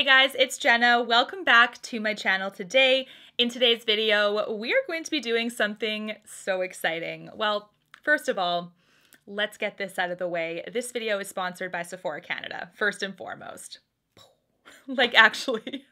Hey guys, it's Jenna. Welcome back to my channel today. In today's video, we are going to be doing something so exciting. Well, first of all, let's get this out of the way. This video is sponsored by Sephora Canada, first and foremost. Like actually.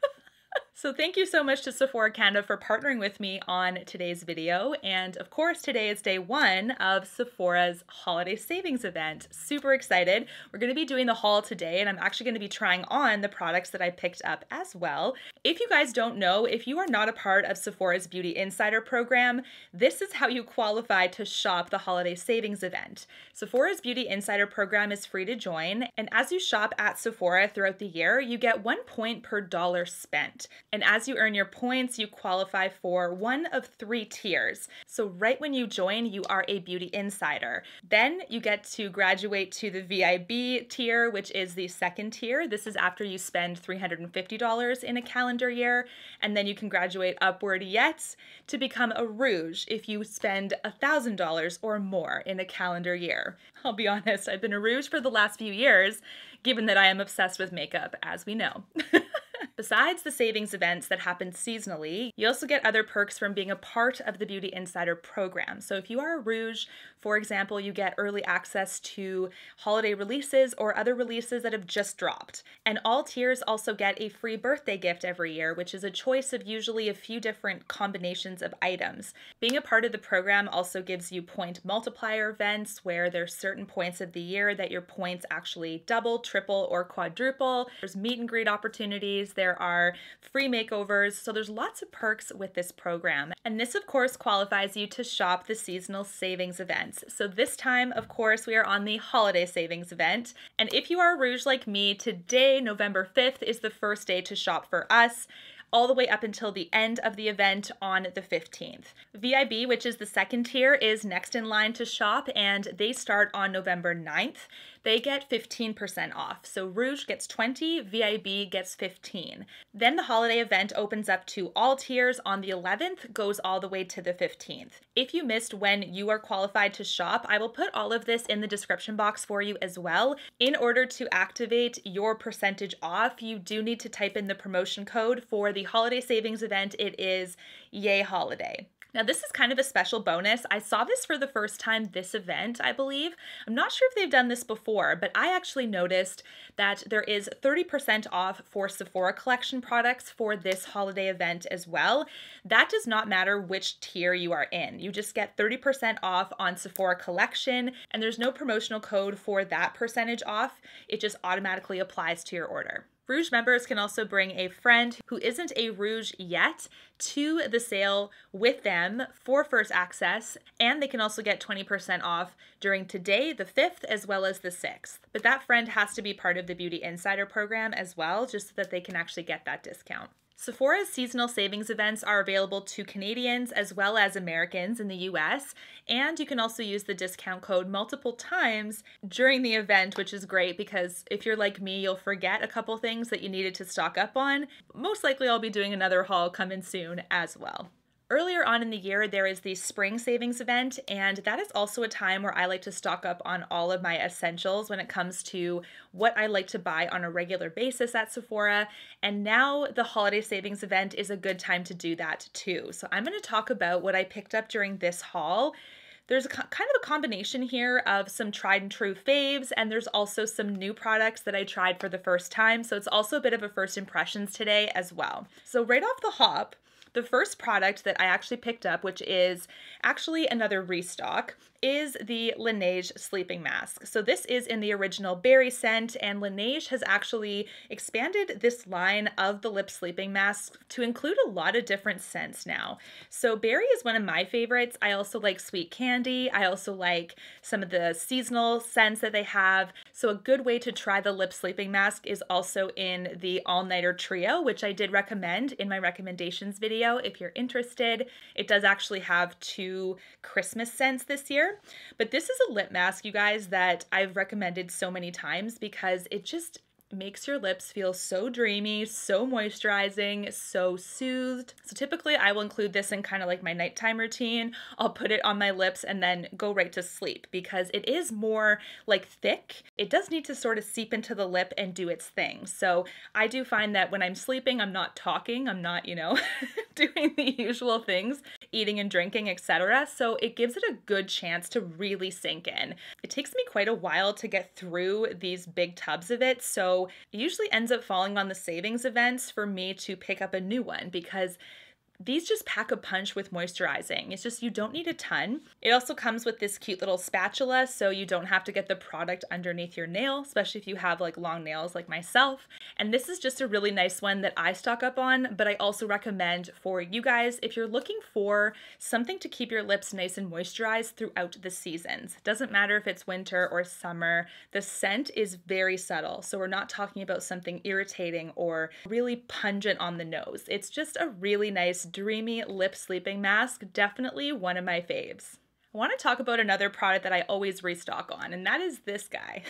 So thank you so much to Sephora Canada for partnering with me on today's video. And of course, today is day one of Sephora's holiday savings event. Super excited. We're going to be doing the haul today, and I'm actually going to be trying on the products that I picked up as well. If you guys don't know, if you are not a part of Sephora's Beauty Insider program, this is how you qualify to shop the holiday savings event. Sephora's Beauty Insider program is free to join, and as you shop at Sephora throughout the year, you get 1 point per dollar spent. And as you earn your points, you qualify for one of 3 tiers. So right when you join, you are a beauty insider. Then you get to graduate to the VIB tier, which is the second tier. This is after you spend $350 in a calendar year. And then you can graduate upward yet to become a Rouge if you spend $1,000 or more in a calendar year. I'll be honest, I've been a Rouge for the last few years, given that I am obsessed with makeup, as we know. Besides the savings events that happen seasonally, you also get other perks from being a part of the Beauty Insider program. So if you are a Rouge, for example, you get early access to holiday releases or other releases that have just dropped. And all tiers also get a free birthday gift every year, which is a choice of usually a few different combinations of items. Being a part of the program also gives you point multiplier events where there's certain points of the year that your points actually double, triple, or quadruple. There's meet and greet opportunities. There are free makeovers, so there's lots of perks with this program. And this, of course, qualifies you to shop the seasonal savings events. So this time, of course, we are on the holiday savings event. And if you are a Rouge like me, today, November 5th, is the first day to shop for us, all the way up until the end of the event on the 15th. VIB, which is the second tier, is next in line to shop, and they start on November 9th. They get 15% off. So Rouge gets 20, VIB gets 15. Then the holiday event opens up to all tiers on the 11th, goes all the way to the 15th. If you missed when you are qualified to shop, I will put all of this in the description box for you as well. In order to activate your percentage off, you do need to type in the promotion code for the holiday savings event. It is Yay Holiday. Now this is kind of a special bonus. I saw this for the first time this event, I believe. I'm not sure if they've done this before, but I actually noticed that there is 30% off for Sephora collection products for this holiday event as well. That does not matter which tier you are in. You just get 30% off on Sephora collection, and there's no promotional code for that percentage off. It just automatically applies to your order. Rouge members can also bring a friend who isn't a Rouge yet to the sale with them for first access, and they can also get 20% off during today, the 5th, as well as the 6th. But that friend has to be part of the Beauty Insider program as well, just so that they can actually get that discount. Sephora's seasonal savings events are available to Canadians as well as Americans in the US, and you can also use the discount code multiple times during the event, which is great because if you're like me, you'll forget a couple things that you needed to stock up on. Most likely I'll be doing another haul coming soon as well. Earlier on in the year, there is the spring savings event, and that is also a time where I like to stock up on all of my essentials when it comes to what I like to buy on a regular basis at Sephora. And now the holiday savings event is a good time to do that too. So I'm going to talk about what I picked up during this haul. There's kind of a combination here of some tried and true faves, and there's also some new products that I tried for the first time. So it's also a bit of a first impressions today as well. So right off the hop, the first product that I actually picked up, which is actually another restock, is the Laneige sleeping mask. So this is in the original berry scent, and Laneige has actually expanded this line of the lip sleeping masks to include a lot of different scents now. So berry is one of my favorites. I also like sweet candy. I also like some of the seasonal scents that they have. So a good way to try the lip sleeping mask is also in the All-Nighter Trio, which I did recommend in my recommendations video if you're interested. It does actually have 2 Christmas scents this year. But this is a lip mask, you guys, that I've recommended so many times because it just makes your lips feel so dreamy, so moisturizing, so soothed. So typically I will include this in kind of like my nighttime routine. I'll put it on my lips and then go right to sleep because it is more like thick. It does need to sort of seep into the lip and do its thing. So I do find that when I'm sleeping, I'm not talking, I'm not, doing the usual things, eating and drinking, etc. So it gives it a good chance to really sink in. It takes me quite a while to get through these big tubs of it, so it usually ends up falling on the savings events for me to pick up a new one because these just pack a punch with moisturizing. It's just you don't need a ton. It also comes with this cute little spatula, so you don't have to get the product underneath your nail, especially if you have like long nails like myself. And this is just a really nice one that I stock up on, but I also recommend for you guys if you're looking for something to keep your lips nice and moisturized throughout the seasons. It doesn't matter if it's winter or summer, the scent is very subtle. So we're not talking about something irritating or really pungent on the nose. It's just a really nice dreamy lip sleeping mask, definitely one of my faves. I want to talk about another product that I always restock on, and that is this guy.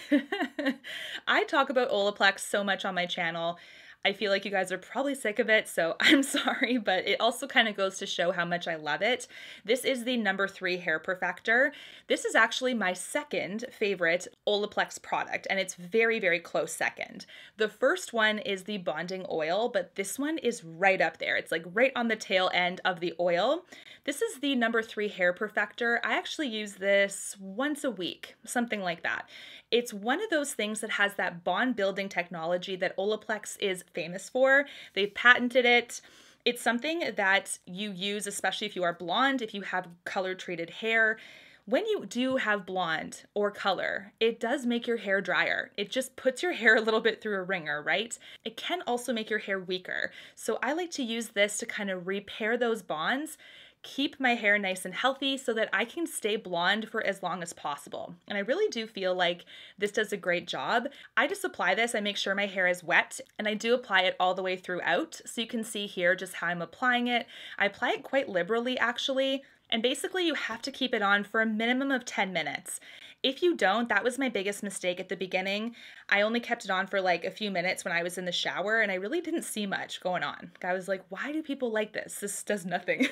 I talk about Olaplex so much on my channel. I feel like you guys are probably sick of it, so I'm sorry, but it also kind of goes to show how much I love it. This is the No. 3 Hair Perfector. This is actually my second favorite Olaplex product, and it's very, very close second. The first one is the Bonding Oil, but this one is right up there. It's like right on the tail end of the oil. This is the No. 3 Hair Perfector. I actually use this once a week, something like that. It's one of those things that has that bond building technology that Olaplex is famous for. They've patented it. It's something that you use, especially if you are blonde, if you have color treated hair. When you do have blonde or color, it does make your hair drier. It just puts your hair a little bit through a wringer, right? It can also make your hair weaker. So I like to use this to kind of repair those bonds, keep my hair nice and healthy so that I can stay blonde for as long as possible. And I really do feel like this does a great job. I just apply this, I make sure my hair is wet, and I do apply it all the way throughout. So you can see here just how I'm applying it. I apply it quite liberally actually. And basically you have to keep it on for a minimum of 10 minutes. If you don't, that was my biggest mistake at the beginning. I only kept it on for like a few minutes when I was in the shower and I really didn't see much going on. I was like, why do people like this? This does nothing,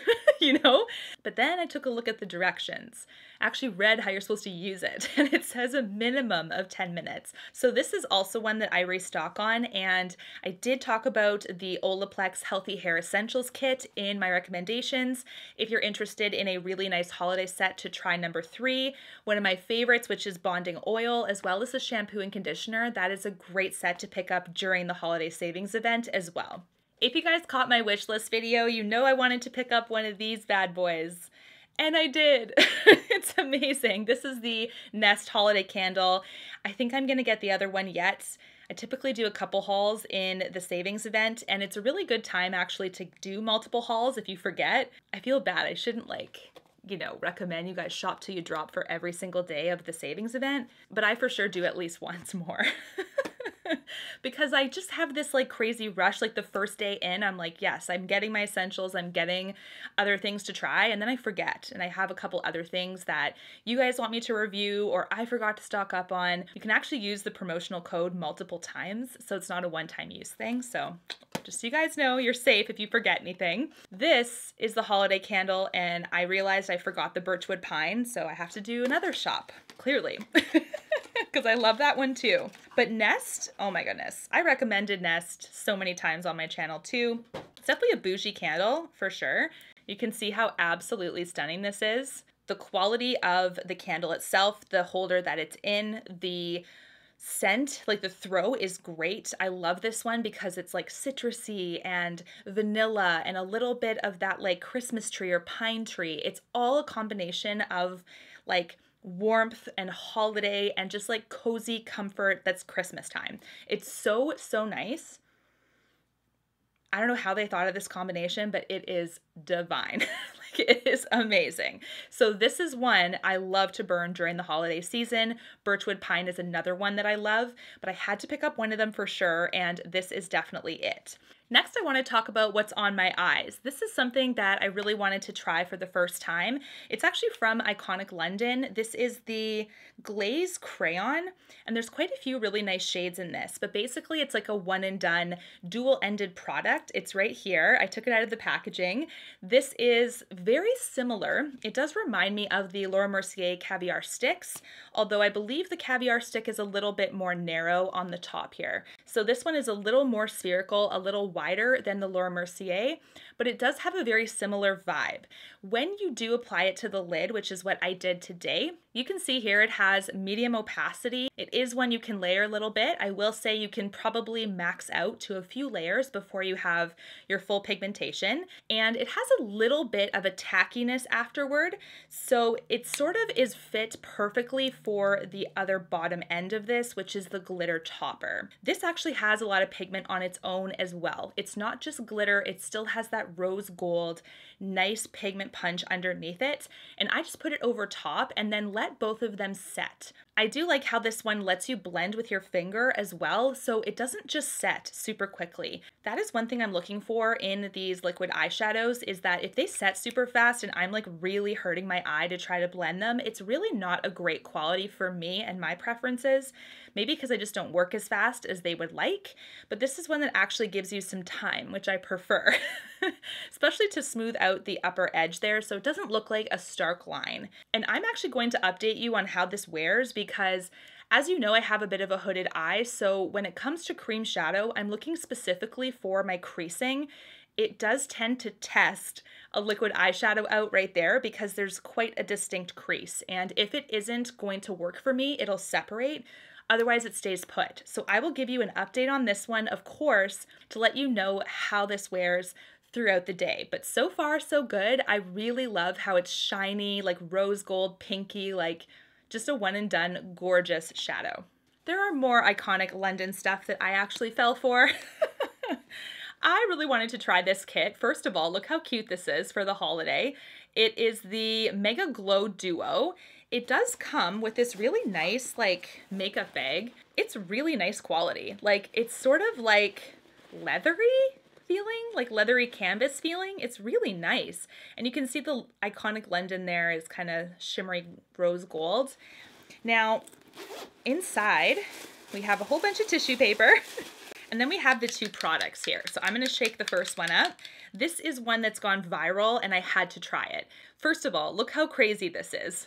But then I took a look at the directions. I actually read how you're supposed to use it and it says a minimum of 10 minutes. So this is also one that I restock on, and I did talk about the Olaplex Healthy Hair Essentials Kit in my recommendations. If you're interested in a really nice holiday set to try No. 3, one of my favorites, which is Bonding Oil, as well as the shampoo and conditioner, that is a great set to pick up during the holiday savings event as well. If you guys caught my wish list video, you know I wanted to pick up one of these bad boys. And I did. It's amazing. This is the Nest Holiday Candle. I think I'm going to get the other one yet. I typically do a couple hauls in the savings event, and it's a really good time actually to do multiple hauls if you forget. I feel bad. I shouldn't recommend you guys shop till you drop for every single day of the savings event, but I for sure do at least once more. Because I just have this like crazy rush, like the first day in, I'm like, yes, I'm getting my essentials, I'm getting other things to try, and then I forget, and I have a couple other things that you guys want me to review or I forgot to stock up on. You can actually use the promotional code multiple times, so it's not a one-time use thing, so just so you guys know, you're safe if you forget anything. This is the holiday candle, and I realized I forgot the Birchwood Pine, so I have to do another shop, clearly. Because I love that one too. But Nest, oh my goodness. I recommended Nest so many times on my channel too. It's definitely a bougie candle for sure. You can see how absolutely stunning this is. The quality of the candle itself, the holder that it's in, the scent, like the throw is great. I love this one because it's like citrusy and vanilla and a little bit of that like Christmas tree or pine tree. It's all a combination of like warmth and holiday and just like cozy comfort that's Christmas time. It's so, so nice. I don't know how they thought of this combination, but it is divine. Like it is amazing. So this is one I love to burn during the holiday season. Birchwood Pine is another one that I love, but I had to pick up one of them for sure, and this is definitely it. Next, I want to talk about what's on my eyes. This is something that I really wanted to try for the first time. It's actually from Iconic London. This is the Glaze Crayon, and there's quite a few really nice shades in this, but basically it's like a one and done dual-ended product. It's right here. I took it out of the packaging. This is very similar. It does remind me of the Laura Mercier Caviar Sticks, although I believe the Caviar Stick is a little bit more narrow on the top here. So this one is a little more spherical, a little wider than the Laura Mercier, but it does have a very similar vibe. When you do apply it to the lid, which is what I did today, you can see here it has medium opacity. It is one you can layer a little bit. I will say you can probably max out to a few layers before you have your full pigmentation. And it has a little bit of a tackiness afterward. So it sort of is fit perfectly for the other bottom end of this, which is the glitter topper. This actually has a lot of pigment on its own as well. It's not just glitter, it still has that rose gold, nice pigment punch underneath it. And I just put it over top and then let both of them set. I do like how this one lets you blend with your finger as well, so it doesn't just set super quickly. That is one thing I'm looking for in these liquid eyeshadows, is that if they set super fast and I'm like really hurting my eye to try to blend them, it's really not a great quality for me and my preferences. Maybe because I just don't work as fast as they would like, but this is one that actually gives you some time, which I prefer, especially to smooth out the upper edge there so it doesn't look like a stark line. And I'm actually going to update you on how this wears because, as you know, I have a bit of a hooded eye, so when it comes to cream shadow, I'm looking specifically for my creasing. It does tend to test a liquid eyeshadow out right there because there's quite a distinct crease, and if it isn't going to work for me, it'll separate. Otherwise, it stays put. So I will give you an update on this one, of course, to let you know how this wears throughout the day. But so far, so good. I really love how it's shiny, like rose gold, pinky, like just a one and done gorgeous shadow. There are more Iconic London stuff that I actually fell for. I really wanted to try this kit. First of all, look how cute this is for the holiday. It is the Mega Glow Duo. It does come with this really nice like makeup bag. It's really nice quality. Like it's sort of like leathery feeling, like leathery canvas feeling. It's really nice. And you can see the Iconic London there is kind of shimmery rose gold. Now inside we have a whole bunch of tissue paper. And then we have the two products here. So I'm gonna shake the first one up. This is one that's gone viral and I had to try it. First of all, look how crazy this is.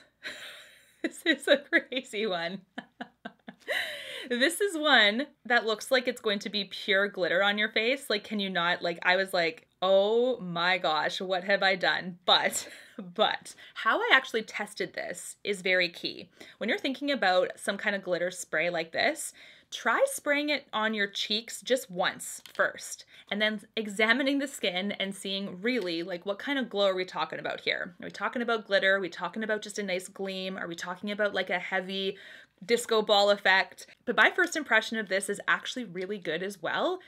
This is a crazy one. This is one that looks like it's going to be pure glitter on your face. Like, can you not? Like, I was like, oh my gosh, what have I done? But how I actually tested this is very key. When you're thinking about some kind of glitter spray like this, try spraying it on your cheeks just once first, and then examining the skin and seeing really like what kind of glow are we talking about here? Are we talking about glitter? Are we talking about just a nice gleam? Are we talking about like a heavy disco ball effect? But my first impression of this is actually really good as well.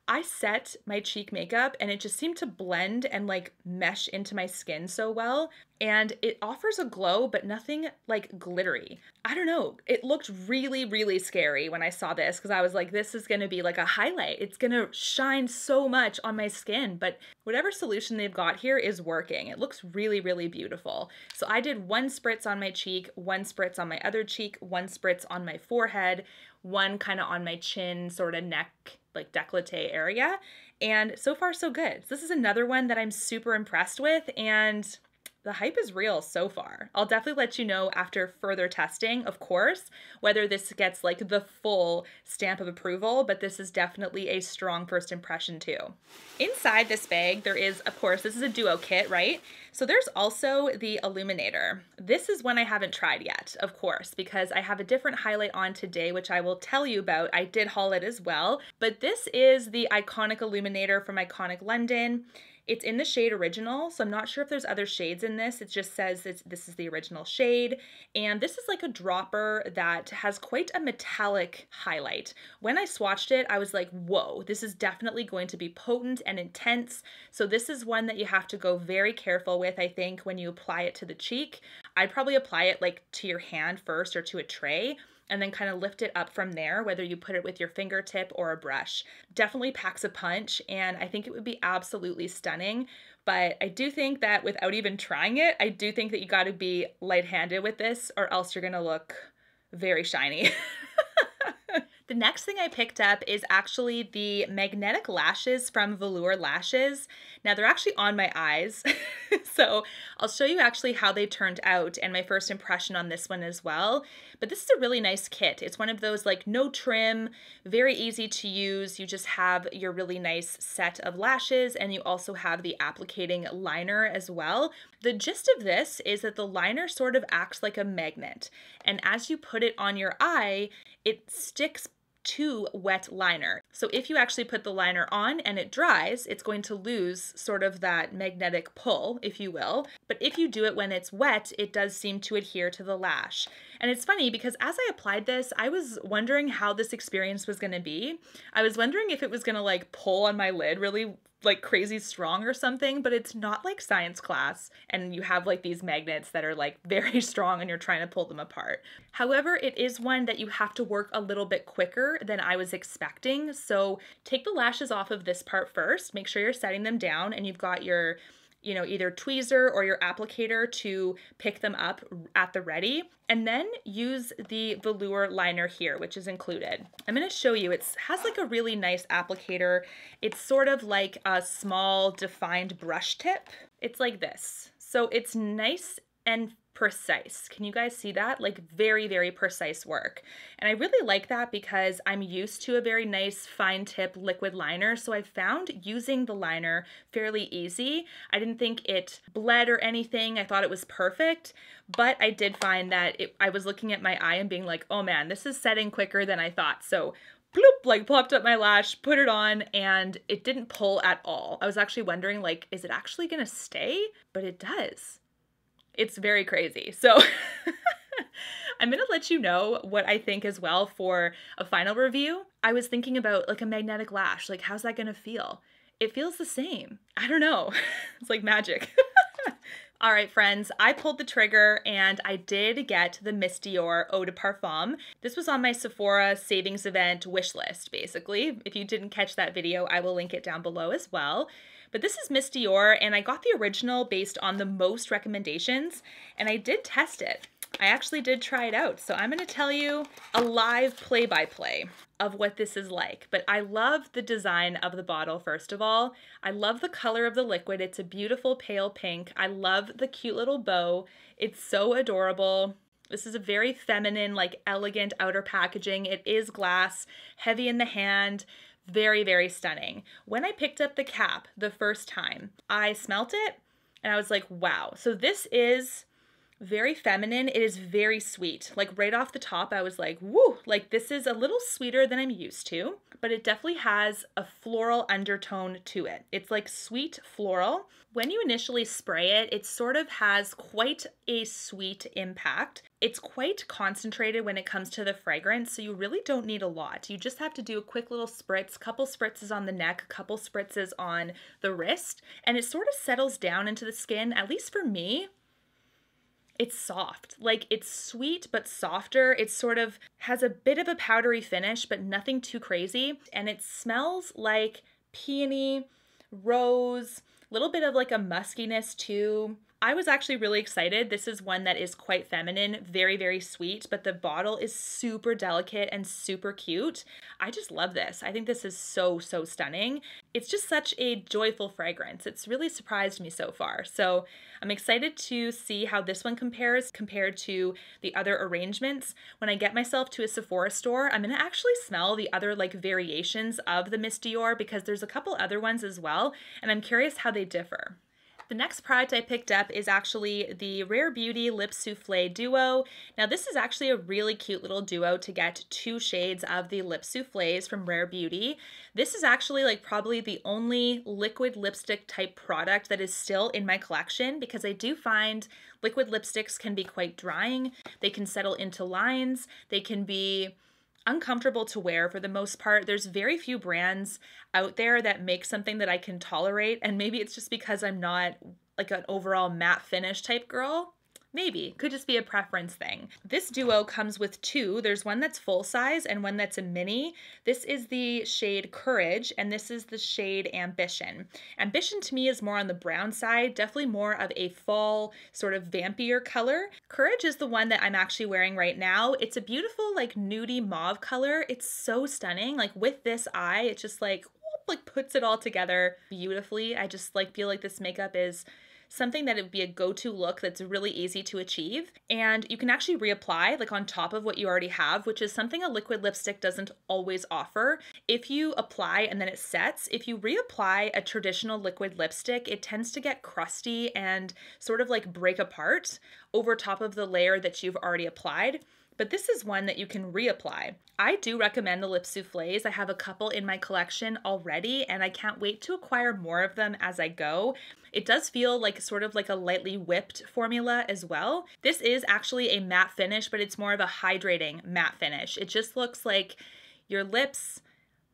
I set my cheek makeup and it just seemed to blend and like mesh into my skin so well. And it offers a glow, but nothing like glittery. I don't know. It looked really, really scary when I saw this because I was like, this is going to be like a highlight. It's going to shine so much on my skin. But whatever solution they've got here is working. It looks really, really beautiful. So I did one spritz on my cheek, one spritz on my other cheek, one spritz on my forehead, one kind of on my chin, sort of neck, like décolleté area. And so far so good. So this is another one that I'm super impressed with, and the hype is real so far. I'll definitely let you know after further testing, of course, whether this gets like the full stamp of approval, but this is definitely a strong first impression too. Inside this bag, there is, of course, this is a duo kit, right? So there's also the illuminator. This is one I haven't tried yet, of course, because I have a different highlight on today, which I will tell you about. I did haul it as well, but this is the Iconic Illuminator from Iconic London. It's in the shade Original, so I'm not sure if there's other shades in this. It just says this is the original shade, and this is like a dropper that has quite a metallic highlight. When I swatched it, I was like, whoa, this is definitely going to be potent and intense. So this is one that you have to go very careful with, I think, when you apply it to the cheek. I'd probably apply it like to your hand first or to a tray, and then kind of lift it up from there, whether you put it with your fingertip or a brush. Definitely packs a punch, and I think it would be absolutely stunning. But I do think that without even trying it, I do think that you got to be light-handed with this, or else you're going to look very shiny. The next thing I picked up is actually the magnetic lashes from Velour Lashes. Now they're actually on my eyes, so I'll show you actually how they turned out and my first impression on this one as well. But this is a really nice kit. It's one of those like no trim, very easy to use. You just have your really nice set of lashes and you also have the applicating liner as well. The gist of this is that the liner sort of acts like a magnet, and as you put it on your eye, it sticks to wet liner. So if you actually put the liner on and it dries, it's going to lose sort of that magnetic pull, if you will. But if you do it when it's wet, it does seem to adhere to the lash. And it's funny because as I applied this, I was wondering how this experience was going to be. I was wondering if it was going to like pull on my lid really like crazy strong or something, but it's not like science class and you have like these magnets that are like very strong and you're trying to pull them apart. However, it is one that you have to work a little bit quicker than I was expecting. So take the lashes off of this part first, make sure you're setting them down and you've got your either tweezer or your applicator to pick them up at the ready, and then use the velour liner here, which is included. I'm going to show you, it has like a really nice applicator. It's sort of like a small defined brush tip. It's like this. So it's nice and precise. Can you guys see that? Like very, very precise work. And I really like that because I'm used to a very nice fine tip liquid liner. So I found using the liner fairly easy. I didn't think it bled or anything. I thought it was perfect, but I did find that I was looking at my eye and being like, oh man, this is setting quicker than I thought. So bloop, like plopped up my lash, put it on, and it didn't pull at all. I was actually wondering like, is it actually gonna stay? But it does. It's very crazy. So I'm going to let you know what I think as well for a final review. I was thinking about like a magnetic lash, like how's that going to feel? It feels the same. I don't know. It's like magic. All right, friends, I pulled the trigger and I did get the Miss Dior Eau de Parfum. This was on my Sephora savings event wish list, basically. If you didn't catch that video, I will link it down below as well. But this is Miss Dior, and I got the original based on the most recommendations, and I did test it. I actually did try it out, so I'm going to tell you a live play-by-play of what this is like. But I love the design of the bottle, first of all. I love the color of the liquid. It's a beautiful pale pink. I love the cute little bow. It's so adorable. This is a very feminine, like elegant outer packaging. It is glass, heavy in the hand. Very, very stunning. When I picked up the cap the first time, I smelt it and I was like, wow. So this is very feminine. It is very sweet. Like right off the top, I was like, woo, like this is a little sweeter than I'm used to, but it definitely has a floral undertone to it. It's like sweet floral. When you initially spray it, it sort of has quite a sweet impact. It's quite concentrated when it comes to the fragrance, so you really don't need a lot. You just have to do a quick little spritz, couple spritzes on the neck, a couple spritzes on the wrist, and it sort of settles down into the skin. At least for me, it's soft. Like it's sweet but softer. It sort of has a bit of a powdery finish, but nothing too crazy. And it smells like peony, rose, a little bit of like a muskiness too. I was actually really excited. This is one that is quite feminine, very, very sweet, but the bottle is super delicate and super cute. I just love this. I think this is so, so stunning. It's just such a joyful fragrance. It's really surprised me so far. So I'm excited to see how this one compares compared to the other arrangements. When I get myself to a Sephora store, I'm gonna actually smell the other like variations of the Miss Dior because there's a couple other ones as well, and I'm curious how they differ. The next product I picked up is actually the Rare Beauty Lip Soufflé Duo. Now this is actually a really cute little duo to get 2 shades of the lip soufflés from Rare Beauty. This is actually like probably the only liquid lipstick type product that is still in my collection because I do find liquid lipsticks can be quite drying. They can settle into lines. They can be uncomfortable to wear for the most part. There's very few brands out there that make something that I can tolerate, and maybe it's just because I'm not like an overall matte finish type girl. Maybe. Could just be a preference thing. This duo comes with two. There's one that's full size and one that's a mini. This is the shade Courage, and this is the shade Ambition. Ambition to me is more on the brown side, definitely more of a fall sort of vampier color. Courage is the one that I'm actually wearing right now. It's a beautiful like nudie mauve color. It's so stunning. Like with this eye, it just like puts it all together beautifully. I just like feel like this makeup is something that it would be a go-to look that's really easy to achieve. And you can actually reapply like on top of what you already have, which is something a liquid lipstick doesn't always offer. If you apply and then it sets, if you reapply a traditional liquid lipstick, it tends to get crusty and sort of like break apart over top of the layer that you've already applied. But this is one that you can reapply. I do recommend the lip soufflés. I have a couple in my collection already, and I can't wait to acquire more of them as I go. It does feel like sort of like a lightly whipped formula as well. This is actually a matte finish, but it's more of a hydrating matte finish. It just looks like your lips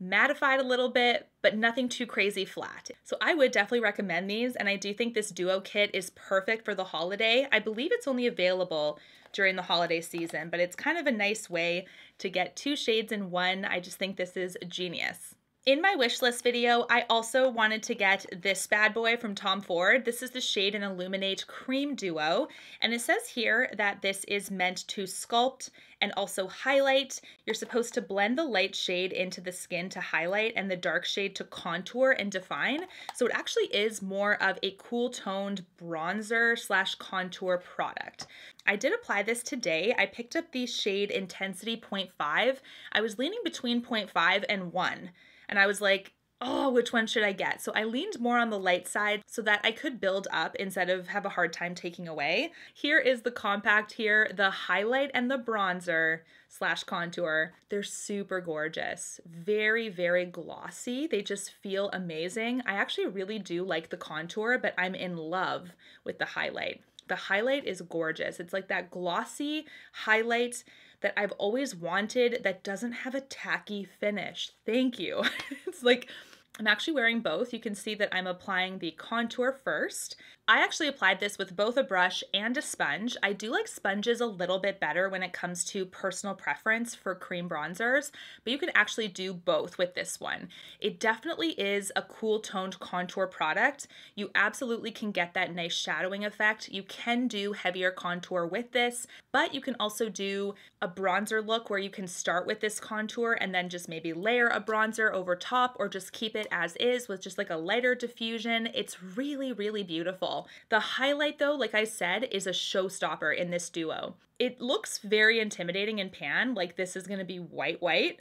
mattified a little bit, but nothing too crazy flat. So I would definitely recommend these, and I do think this duo kit is perfect for the holiday. I believe it's only available during the holiday season, but it's kind of a nice way to get two shades in one. I just think this is genius. In my wish list video, I also wanted to get this bad boy from Tom Ford. This is the Shade and Illuminate Cream Duo, and it says here that this is meant to sculpt and also highlight. You're supposed to blend the light shade into the skin to highlight and the dark shade to contour and define. So it actually is more of a cool toned bronzer slash contour product. I did apply this today. I picked up the shade Intensity 0.5. I was leaning between 0.5 and 1. And I was like, oh, which one should I get? So I leaned more on the light side so that I could build up instead of have a hard time taking away. Here is the compact here, the highlight and the bronzer slash contour. They're super gorgeous. Very, very glossy. They just feel amazing. I actually really do like the contour, but I'm in love with the highlight. The highlight is gorgeous. It's like that glossy highlight that I've always wanted that doesn't have a tacky finish. Thank you. It's like, I'm actually wearing both. You can see that I'm applying the contour first. I actually applied this with both a brush and a sponge. I do like sponges a little bit better when it comes to personal preference for cream bronzers, but you can actually do both with this one. It definitely is a cool toned contour product. You absolutely can get that nice shadowing effect. You can do heavier contour with this, but you can also do a bronzer look where you can start with this contour and then just maybe layer a bronzer over top or just keep it as is with just like a lighter diffusion. It's really, really beautiful. The highlight though, like I said, is a showstopper in this duo. It looks very intimidating in pan, like this is gonna be white,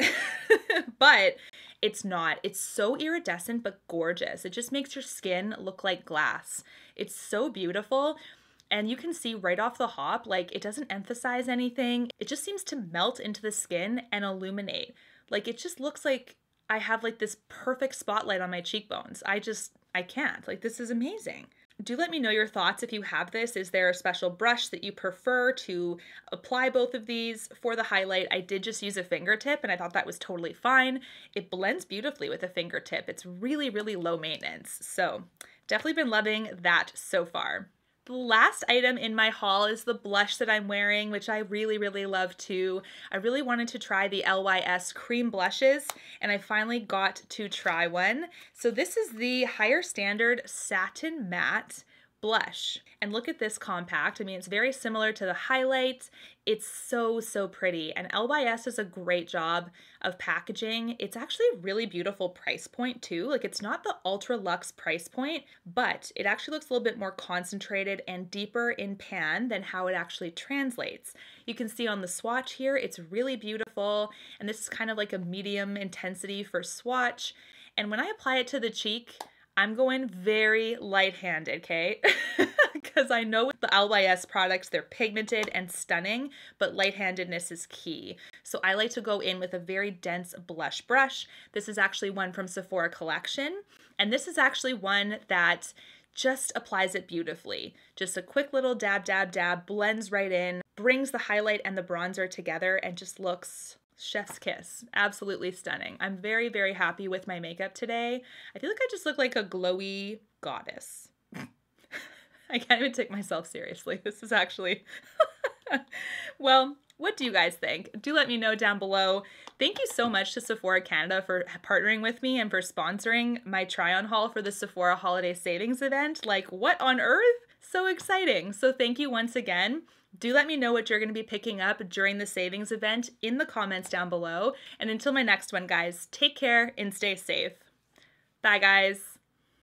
but it's not. It's so iridescent but gorgeous. It just makes your skin look like glass. It's so beautiful. And you can see right off the hop, like it doesn't emphasize anything. It just seems to melt into the skin and illuminate. Like it just looks like I have like this perfect spotlight on my cheekbones. I can't. Like this is amazing. Do let me know your thoughts if you have this. Is there a special brush that you prefer to apply both of these? For the highlight, I did just use a fingertip and I thought that was totally fine. It blends beautifully with a fingertip. It's really, really low maintenance. So definitely been loving that so far. The last item in my haul is the blush that I'm wearing, which I really, really love too. I really wanted to try the LYS cream blushes, and I finally got to try one. So this is the Higher Standard Satin Matte blush. And look at this compact. I mean, it's very similar to the highlight. It's so, so pretty. And LYS does a great job of packaging. It's actually a really beautiful price point too. Like it's not the ultra luxe price point, but it actually looks a little bit more concentrated and deeper in pan than how it actually translates. You can see on the swatch here, it's really beautiful. And this is kind of like a medium intensity for swatch. And when I apply it to the cheek, I'm going very light-handed, okay? Because I know with the LYS products, they're pigmented and stunning, but light-handedness is key. So I like to go in with a very dense blush brush. This is actually one from Sephora Collection, and this is actually one that just applies it beautifully. Just a quick little dab, dab, dab, blends right in, brings the highlight and the bronzer together, and just looks chef's kiss. Absolutely stunning. I'm very, very happy with my makeup today. I feel like I just look like a glowy goddess. I can't even take myself seriously. This is actually... Well, what do you guys think? Do let me know down below. Thank you so much to Sephora Canada for partnering with me and for sponsoring my try-on haul for the Sephora Holiday Savings event. Like, what on earth? So exciting. So thank you once again. Do let me know what you're going to be picking up during the savings event in the comments down below. And until my next one, guys, take care and stay safe. Bye, guys.